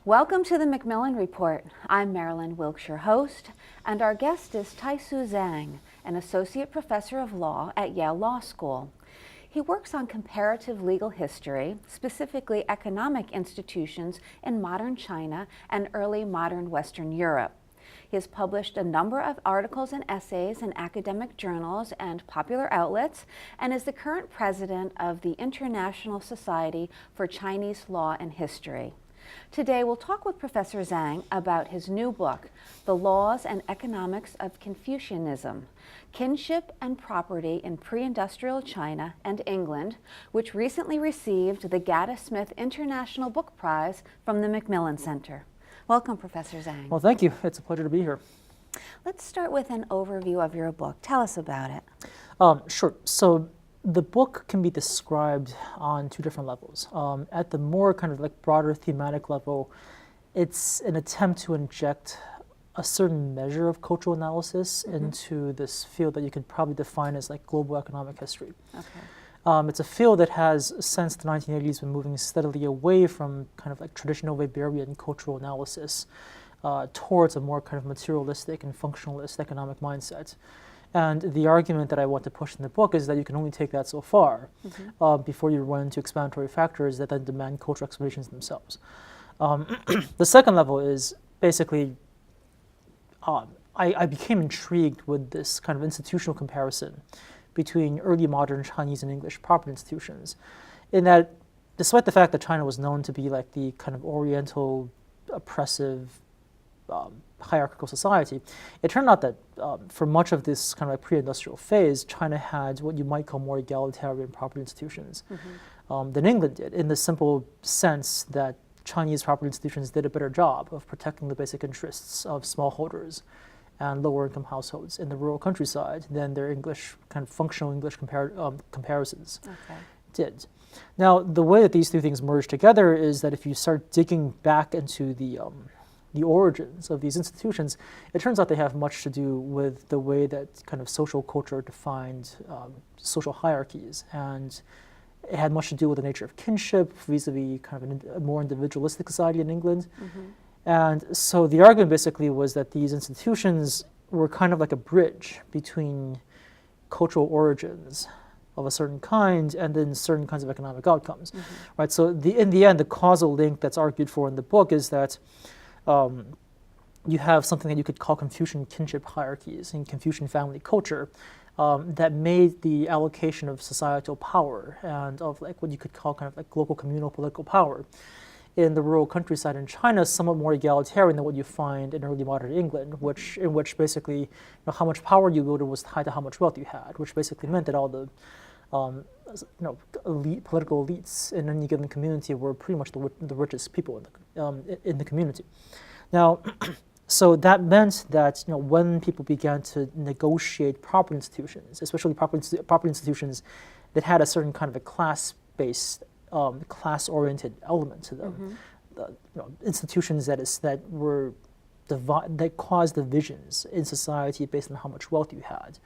Welcome to the MacMillan Report. I'm Marilyn Wilkshire, host, and our guest is Taisu Zhang, an associate professor of law at Yale Law School. He works on comparative legal history, specifically economic institutions in modern China and early modern Western Europe. He has published a number of articles and essays in academic journals and popular outlets, and is the current president of the International Society for Chinese Law and History. Today, we'll talk with Professor Zhang about his new book, The Laws and Economics of Confucianism, Kinship and Property in Pre-Industrial China and England, which recently received the Gaddis International Book Prize from the MacMillan Center. Welcome, Professor Zhang. Well, thank you. It's a pleasure to be here. Let's start with an overview of your book. Tell us about it. Sure. So the book can be described on two different levels. At the more kind of like broader thematic level, it's an attempt to inject a certain measure of cultural analysis into this field that you could probably define as like global economic history. Okay. It's a field that has, since the 1980s, been moving steadily away from kind of like traditional Weberian cultural analysis towards a more kind of materialistic and functionalist economic mindset. And the argument that I want to push in the book is that you can only take that so far before you run into explanatory factors that then demand cultural explanations themselves. The second level is basically, I became intrigued with this kind of institutional comparison between early modern Chinese and English property institutions, in that despite the fact that China was known to be like the kind of Oriental, oppressive, hierarchical society, it turned out that for much of this kind of like pre-industrial phase, China had what you might call more egalitarian property institutions than England did, in the simple sense that Chinese property institutions did a better job of protecting the basic interests of smallholders and lower income households in the rural countryside than their English, kind of functional English comparisons did. Now, the way that these two things merge together is that if you start digging back into the origins of these institutions, it turns out they have much to do with the way that kind of social culture defined social hierarchies, and it had much to do with the nature of kinship vis-a-vis kind of a more individualistic society in England. And so the argument basically was that these institutions were kind of like a bridge between cultural origins of a certain kind and then certain kinds of economic outcomes, right? So in the end, the causal link that's argued for in the book is that you have something that you could call Confucian kinship hierarchies in Confucian family culture that made the allocation of societal power and of like what you could call kind of like local communal political power in the rural countryside in China somewhat more egalitarian than what you find in early modern England, in which basically how much power you wielded was tied to how much wealth you had, which basically meant that all the political elites in any given community were pretty much the richest people in the community. Now, so that meant that when people began to negotiate property institutions, especially property institutions that had a certain kind of a class-based, class-oriented element to them, institutions that caused divisions in society based on how much wealth you had.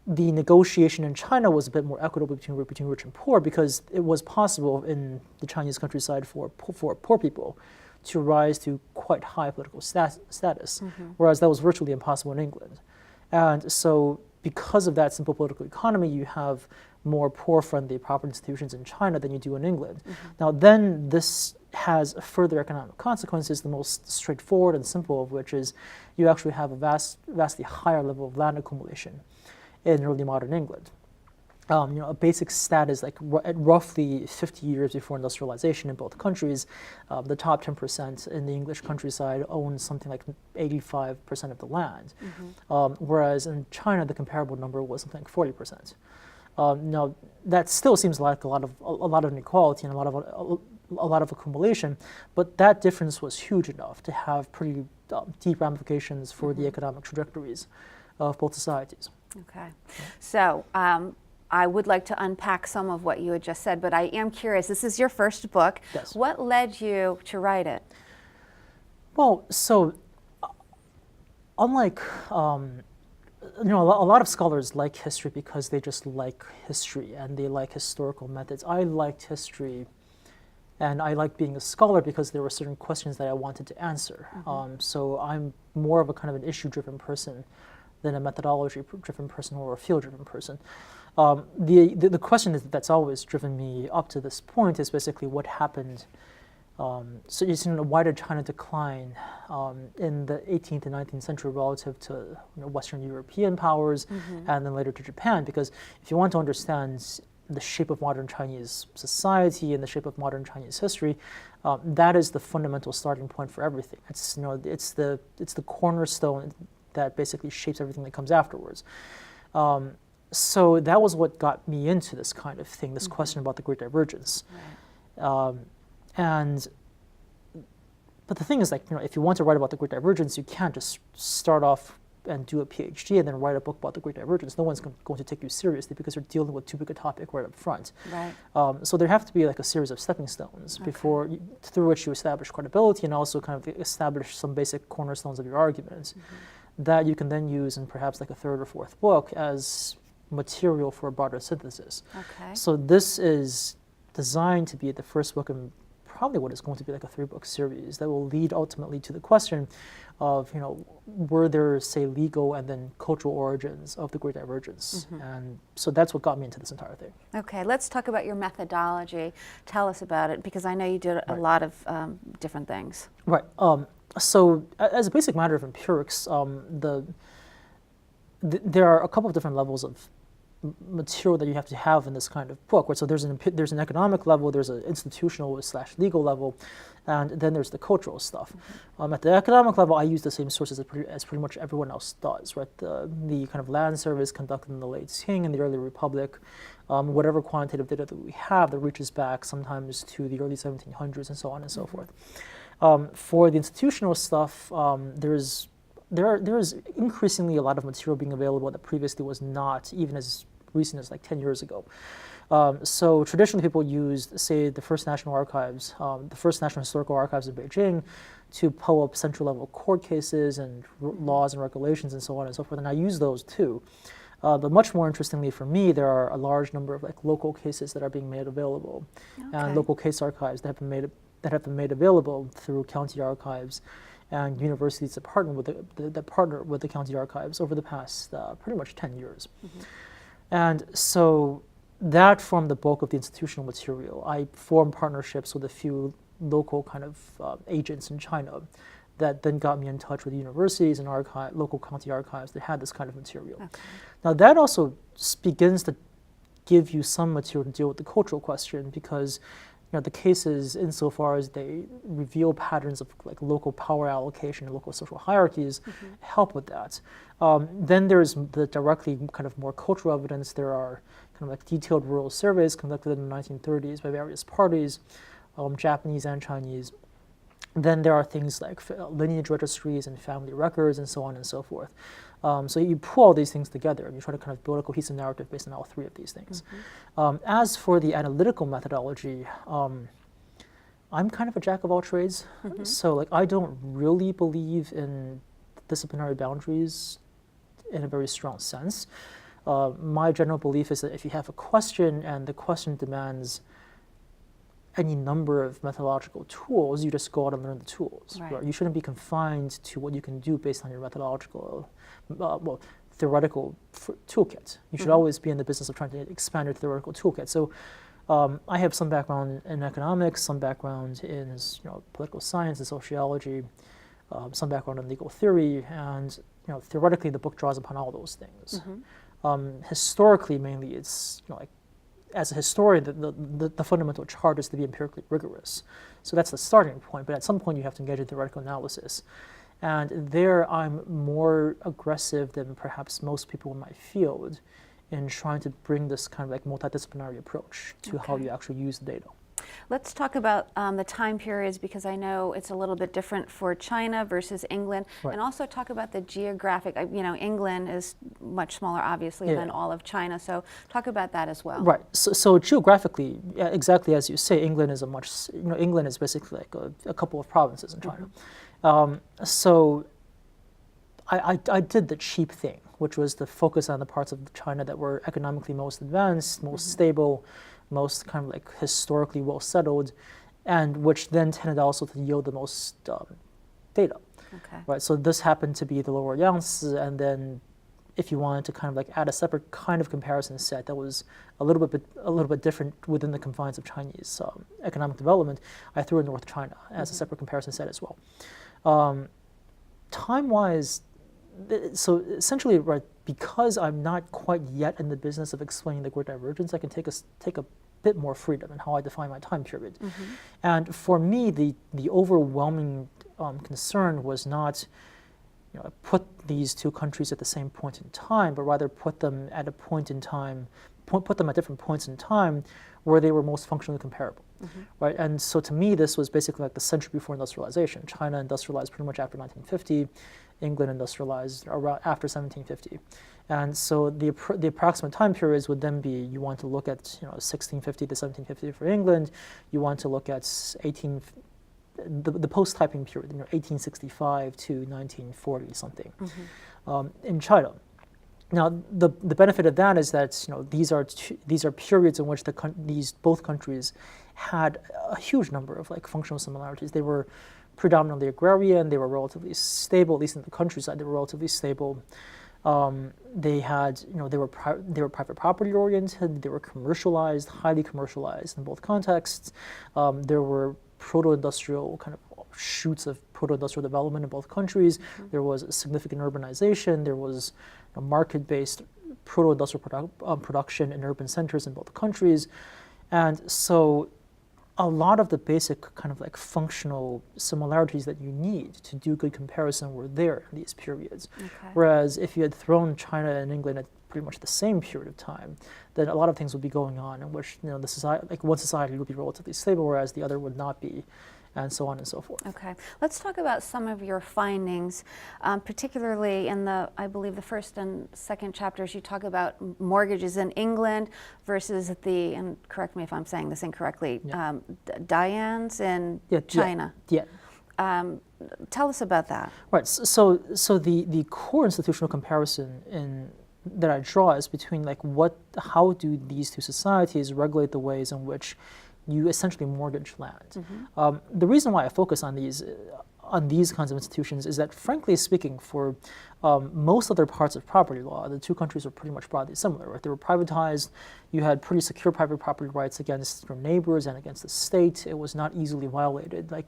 The negotiation in China was a bit more equitable between rich and poor, because it was possible in the Chinese countryside for poor people to rise to quite high political status, whereas that was virtually impossible in England. And so because of that simple political economy, you have more poor-friendly property institutions in China than you do in England. Now then, this has further economic consequences, the most straightforward and simple of which is you actually have a vastly higher level of land accumulation in early modern England. A basic stat is like at roughly 50 years before industrialization in both countries, the top 10% in the English countryside owned something like 85% of the land, whereas in China the comparable number was something like 40%. Now that still seems like a lot of inequality and a lot of accumulation, but that difference was huge enough to have pretty deep ramifications for the economic trajectories of both societies. Okay, so I would like to unpack some of what you had just said, but I am curious. This is your first book. Yes. What led you to write it? Well, so unlike a lot of scholars like history because they just like history and they like historical methods. I liked history And I like being a scholar because there were certain questions that I wanted to answer. So I'm more of a kind of an issue-driven person than a methodology-driven person or a field-driven person. The question that's always driven me up to this point is basically what happened. So you've seen why did China decline in the 18th and 19th century relative to Western European powers and then later to Japan? Because if you want to understand the shape of modern Chinese society and the shape of modern Chinese history, that is the fundamental starting point for everything. It's it's the cornerstone that basically shapes everything that comes afterwards. So that was what got me into this kind of thing, this question about the Great Divergence. Right. But the thing is, like, if you want to write about the Great Divergence, you can't just start off and do a PhD and then write a book about the Great Divergence. No one's going to take you seriously because you're dealing with too big a topic right up front. Right. So there have to be like a series of stepping stones through which you establish credibility and also kind of establish some basic cornerstones of your arguments that you can then use in perhaps like a third or fourth book as material for a broader synthesis. Okay. So this is designed to be the first book in probably what is going to be like a 3-book series that will lead ultimately to the question of, were there, say, legal and then cultural origins of the Great Divergence? And so that's what got me into this entire thing. Okay, let's talk about your methodology. Tell us about it, because I know you did a lot of different things. Right. So as a basic matter of empirics, there are a couple of different levels of material that you have to have in this kind of book. Right? So there's an economic level, there's an institutional/legal level, and then there's the cultural stuff. At the economic level, I use the same sources as pretty much everyone else does. Right? The kind of land surveys conducted in the late Qing and the early Republic, whatever quantitative data that we have that reaches back sometimes to the early 1700s and so on and so forth. For the institutional stuff, there is increasingly a lot of material being available that previously was not, even as recent as like 10 years ago. So traditionally people used, say, the First National Archives, the First National Historical Archives in Beijing to pull up central level court cases and laws and regulations and so on and so forth, and I use those too. But much more interestingly for me, there are a large number of like local cases that are being made available, and local case archives that have been made available through county archives and universities that partner with the county archives over the past pretty much 10 years. And so that formed the bulk of the institutional material. I formed partnerships with a few local kind of agents in China that then got me in touch with universities and local county archives that had this kind of material. Okay. Now that also begins to give you some material to deal with the cultural question, because the cases, insofar as they reveal patterns of like local power allocation and local social hierarchies, help with that. Then there's the directly kind of more cultural evidence. There are kind of like detailed rural surveys conducted in the 1930s by various parties, Japanese and Chinese. Then there are things like lineage registries and family records and so on and so forth. So you pull all these things together and you try to kind of build a cohesive narrative based on all three of these things. As for the analytical methodology, I'm kind of a jack of all trades. So like I don't really believe in disciplinary boundaries in a very strong sense. My general belief is that if you have a question and the question demands any number of methodological tools, you just go out and learn the tools. Right? You shouldn't be confined to what you can do based on your methodological, theoretical toolkit. You should always be in the business of trying to expand your theoretical toolkit. So I have some background in economics, some background in political science and sociology, some background in legal theory, and theoretically the book draws upon all those things. Historically, mainly, it's like, as a historian, the fundamental charge is to be empirically rigorous. So that's the starting point, but at some point you have to engage in theoretical analysis. And there I'm more aggressive than perhaps most people in my field in trying to bring this kind of like multidisciplinary approach to how you actually use the data. Let's talk about the time periods, because I know it's a little bit different for China versus England, and also talk about the geographic. England is much smaller, obviously, than all of China. So talk about that as well. Right. So geographically, exactly as you say, England is England is basically like a couple of provinces in China. So I did the cheap thing, which was to focus on the parts of China that were economically most advanced, most stable, most kind of like historically well settled, and which then tended also to yield the most data. Okay. Right, so this happened to be the Lower Yangtze, and then if you wanted to kind of like add a separate kind of comparison set that was a little bit different within the confines of Chinese economic development, I threw in North China as a separate comparison set as well. Time-wise, so essentially, right, because I'm not quite yet in the business of explaining the Great Divergence, I can take a bit more freedom in how I define my time period. And for me, the overwhelming concern was not put these two countries at the same point in time, but rather put them at a point in time, put them at different points in time where they were most functionally comparable, right? And so to me, this was basically like the century before industrialization. China industrialized pretty much after 1950, England industrialized around after 1750. And so the approximate time periods would then be, you want to look at 1650 to 1750 for England, you want to look at the post-typing period, 1865 to 1940 something in China. Now, the benefit of that is that these are periods in which both countries had a huge number of like functional similarities. They were predominantly agrarian. They were relatively stable, at least in the countryside. They were relatively stable. They had, they were private property oriented. They were commercialized, highly commercialized in both contexts. There were proto-industrial kind of shoots of proto-industrial development in both countries. There was significant urbanization. There was market-based proto-industrial production in urban centers in both countries. And so a lot of the basic kind of like functional similarities that you need to do good comparison were there in these periods. Whereas if you had thrown China and England at pretty much the same period of time, then a lot of things would be going on in which the society, like one society would be relatively stable, whereas the other would not be, and so on and so forth. Okay, let's talk about some of your findings, particularly in the, I believe, the first and second chapters. You talk about mortgages in England versus the, and correct me if I'm saying this incorrectly, Dians in China. Tell us about that. Right. So the core institutional comparison that I draw is between like how do these two societies regulate the ways in which you essentially mortgage land. The reason why I focus on these kinds of institutions is that, frankly speaking, for most other parts of property law, the two countries are pretty much broadly similar. Right? They were privatized. You had pretty secure private property rights against your neighbors and against the state. It was not easily violated. Like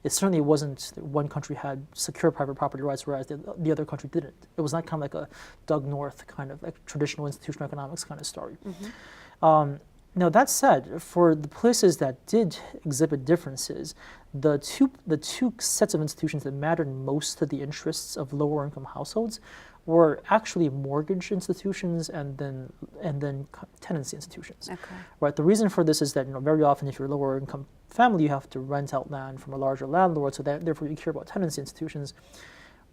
it certainly wasn't that one country had secure private property rights, whereas the other country didn't. It was not kind of like a Doug North kind of like traditional institutional economics kind of story. Now that said, for the places that did exhibit differences, the two sets of institutions that mattered most to the interests of lower income households were actually mortgage institutions and then tenancy institutions. Right. The reason for this is that very often if you're a lower income family, you have to rent out land from a larger landlord, so that therefore you care about tenancy institutions.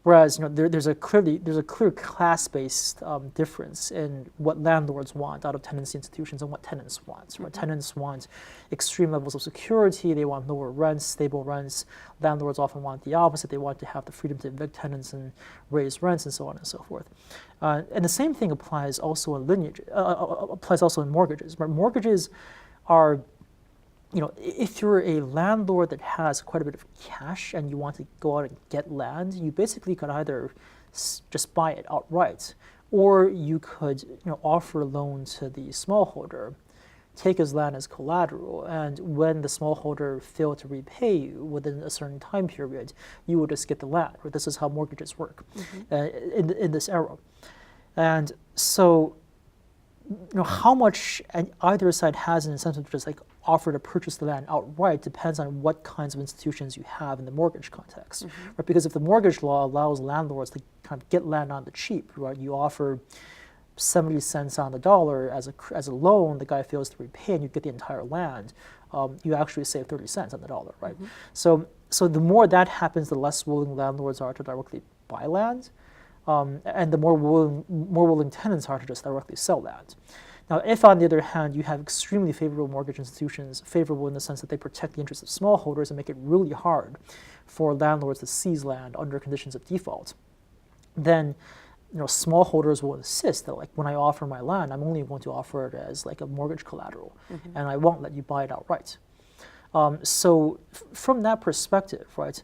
Whereas there's a clear class-based difference in what landlords want out of tenancy institutions and what tenants want. Right? Tenants want extreme levels of security. They want lower rents, stable rents. Landlords often want the opposite. They want to have the freedom to evict tenants and raise rents and so on and so forth. And the same thing applies also in mortgages. Right? Mortgages are, if you're a landlord that has quite a bit of cash and you want to go out and get land, you basically could either just buy it outright, or you could offer a loan to the smallholder, take his land as collateral, and when the smallholder failed to repay you within a certain time period, you would just get the land. Right? This is how mortgages work in this era. And so how much either side has an incentive to just like offer to purchase the land outright depends on what kinds of institutions you have in the mortgage context. Right? Because if the mortgage law allows landlords to kind of get land on the cheap, right? You offer 70 cents on the dollar as a loan, the guy fails to repay and you get the entire land, you actually save 30 cents on the dollar, right? So the more that happens, the less willing landlords are to directly buy land. And the more willing tenants are to just directly sell land. Now, if on the other hand you have extremely favorable mortgage institutions, favorable in the sense that they protect the interests of smallholders and make it really hard for landlords to seize land under conditions of default, then smallholders will insist that, like, when I offer my land, I'm only going to offer it as like a mortgage collateral, and I won't let you buy it outright. From that perspective, right,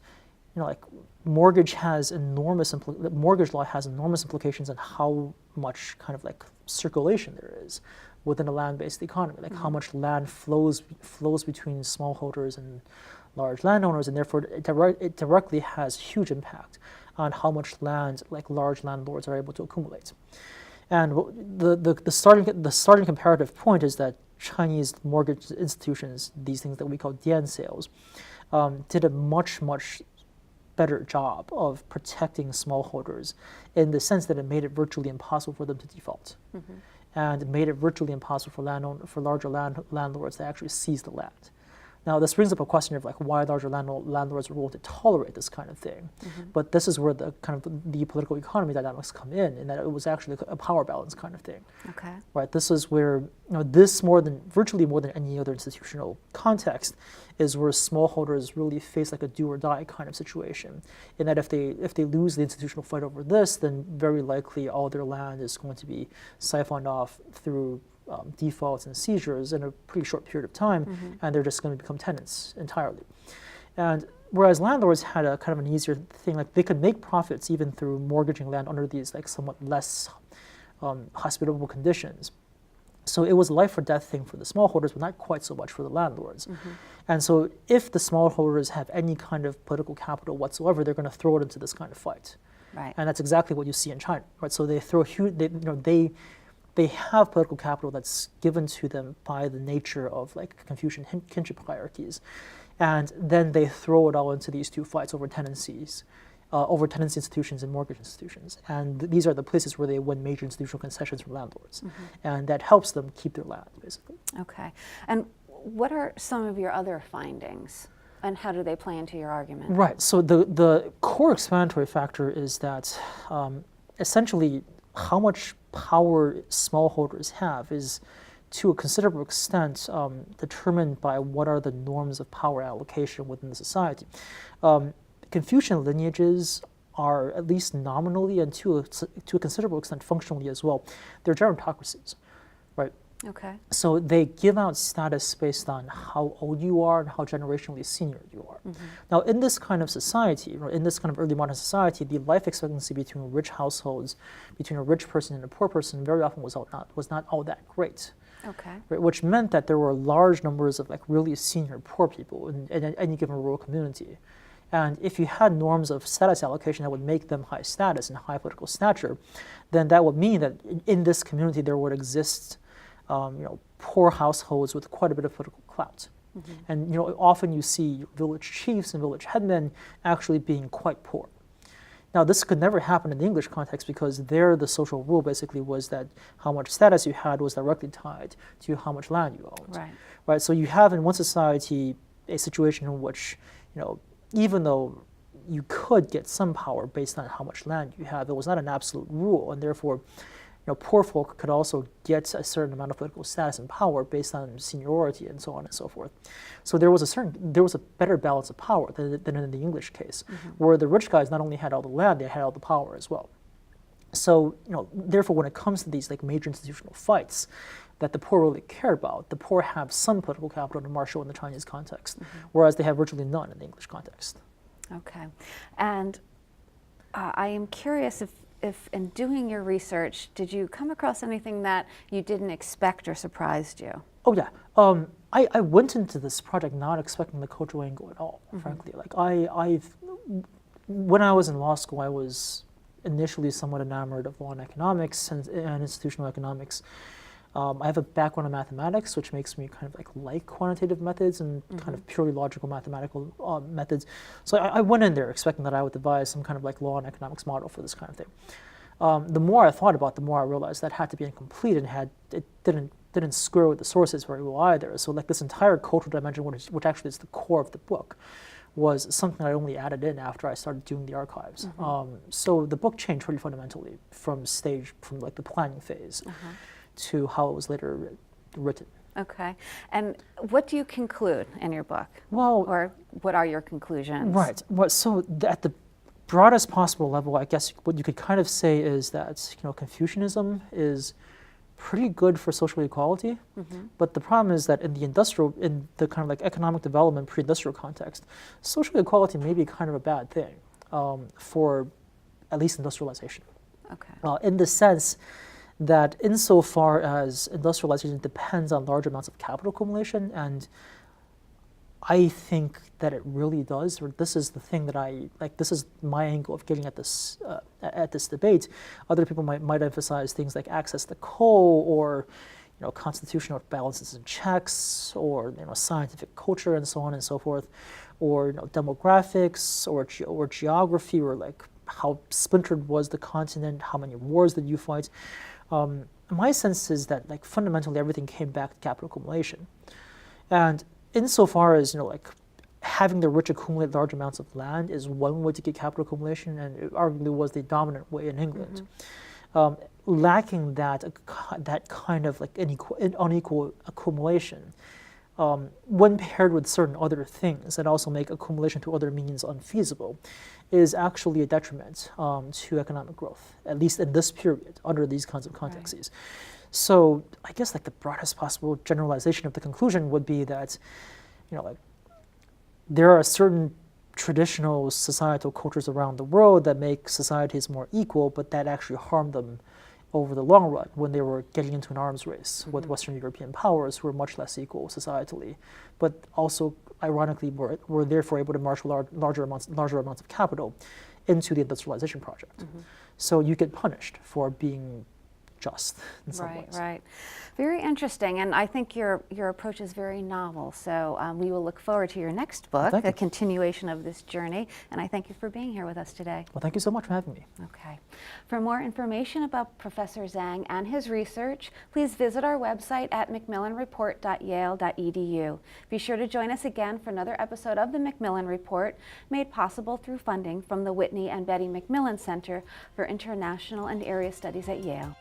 like mortgage law has enormous implications on how much kind of like circulation there is within a land-based economy, like how much land flows between smallholders and large landowners, and therefore it directly has huge impact on how much land like large landlords are able to accumulate. And the starting comparative point is that Chinese mortgage institutions, these things that we call dian sales, did a much better job of protecting smallholders in the sense that it made it virtually impossible for them to default, and it made it virtually impossible for larger landlords to actually seize the land. Now, this brings up a question of like why larger landlords are willing to tolerate this kind of thing. But this is where the kind of the political economy dynamics come in that it was actually a power balance kind of thing. Okay. Right. This is where this virtually more than any other institutional context is where smallholders really face like a do or die kind of situation. In that if they lose the institutional fight over this, then very likely all their land is going to be siphoned off through defaults and seizures in a pretty short period of time, and they're just going to become tenants entirely. And whereas landlords had a kind of an easier thing, like they could make profits even through mortgaging land under these like somewhat less hospitable conditions. So it was a life or death thing for the smallholders, but not quite so much for the landlords. And so if the smallholders have any kind of political capital whatsoever, they're going to throw it into this kind of fight. Right. And that's exactly what you see in China. Right. So they throw they have political capital that's given to them by the nature of like Confucian kinship hierarchies, and then they throw it all into these two fights over tenancies, over tenancy institutions and mortgage institutions, and these are the places where they win major institutional concessions from landlords, and that helps them keep their land basically. Okay, and what are some of your other findings, and how do they play into your argument? Right. So the core explanatory factor is that essentially how much power smallholders have is to a considerable extent determined by what are the norms of power allocation within the society. Confucian lineages are, at least nominally and to a considerable extent functionally as well, they're gerontocracies, right? Okay. So they give out status based on how old you are and how generationally senior you are. Now, in this kind of society, in this kind of early modern society, the life expectancy between rich households, between a rich person and a poor person, very often was not all that great. Okay. Right, which meant that there were large numbers of like really senior poor people in any given rural community. And if you had norms of status allocation that would make them high status and high political stature, then that would mean that in this community there would exist poor households with quite a bit of political clout. And often you see village chiefs and village headmen actually being quite poor. Now, this could never happen in the English context because there the social rule basically was that how much status you had was directly tied to how much land you owned. Right. So you have in one society a situation in which, even though you could get some power based on how much land you have, it was not an absolute rule, and therefore poor folk could also get a certain amount of political status and power based on seniority and so on and so forth. So there was a better balance of power than in the English case, where the rich guys not only had all the land, they had all the power as well. So therefore, when it comes to these like major institutional fights that the poor really care about, the poor have some political capital to marshal in the Chinese context, whereas they have virtually none in the English context. Okay, and I am curious if in doing your research, did you come across anything that you didn't expect or surprised you? Oh yeah, I went into this project not expecting the cultural angle at all, frankly. Like when I was in law school, I was initially somewhat enamored of law and economics and institutional economics. I have a background in mathematics, which makes me kind of like quantitative methods and kind of purely logical mathematical methods. So I went in there expecting that I would devise some kind of like law and economics model for this kind of thing. The more I thought about it, the more I realized that had to be incomplete and it didn't square with the sources very well either. So like this entire cultural dimension, which actually is the core of the book, was something I only added in after I started doing the archives. So the book changed pretty fundamentally from like the planning phase to how it was later written. Okay. And what do you conclude in your book? Well, or what are your conclusions? Right. Well, so at the broadest possible level, I guess what you could kind of say is that Confucianism is pretty good for social equality. But the problem is that in the kind of like economic development, pre-industrial context, social equality may be kind of a bad thing for at least industrialization. Okay. In the sense that insofar as industrialization depends on large amounts of capital accumulation, and I think that it really does, or this is the thing that this is my angle of getting at this debate. Other people might emphasize things like access to coal, or constitutional balances and checks, or scientific culture and so on and so forth, or demographics, or geography, or like how splintered was the continent, how many wars did you fight. My sense is that like fundamentally everything came back to capital accumulation, and insofar as having the rich accumulate large amounts of land is one way to get capital accumulation, and it arguably was the dominant way in England. Lacking that kind of like unequal accumulation, when paired with certain other things that also make accumulation to other means unfeasible, is actually a detriment to economic growth, at least in this period, under these kinds of contexts. Right. So I guess like the broadest possible generalization of the conclusion would be that, there are certain traditional societal cultures around the world that make societies more equal, but that actually harm them over the long run when they were getting into an arms race with Western European powers who were much less equal societally, but also ironically were therefore able to marshal larger amounts of capital into the industrialization project. So you get punished for being just in some ways. Right. Very interesting, and I think your approach is very novel. So we will look forward to your next book, the continuation of this journey. And I thank you for being here with us today. Well, thank you so much for having me. Okay. For more information about Professor Zhang and his research, please visit our website at macmillanreport.yale.edu. Be sure to join us again for another episode of the MacMillan Report, made possible through funding from the Whitney and Betty MacMillan Center for International and Area Studies at Yale.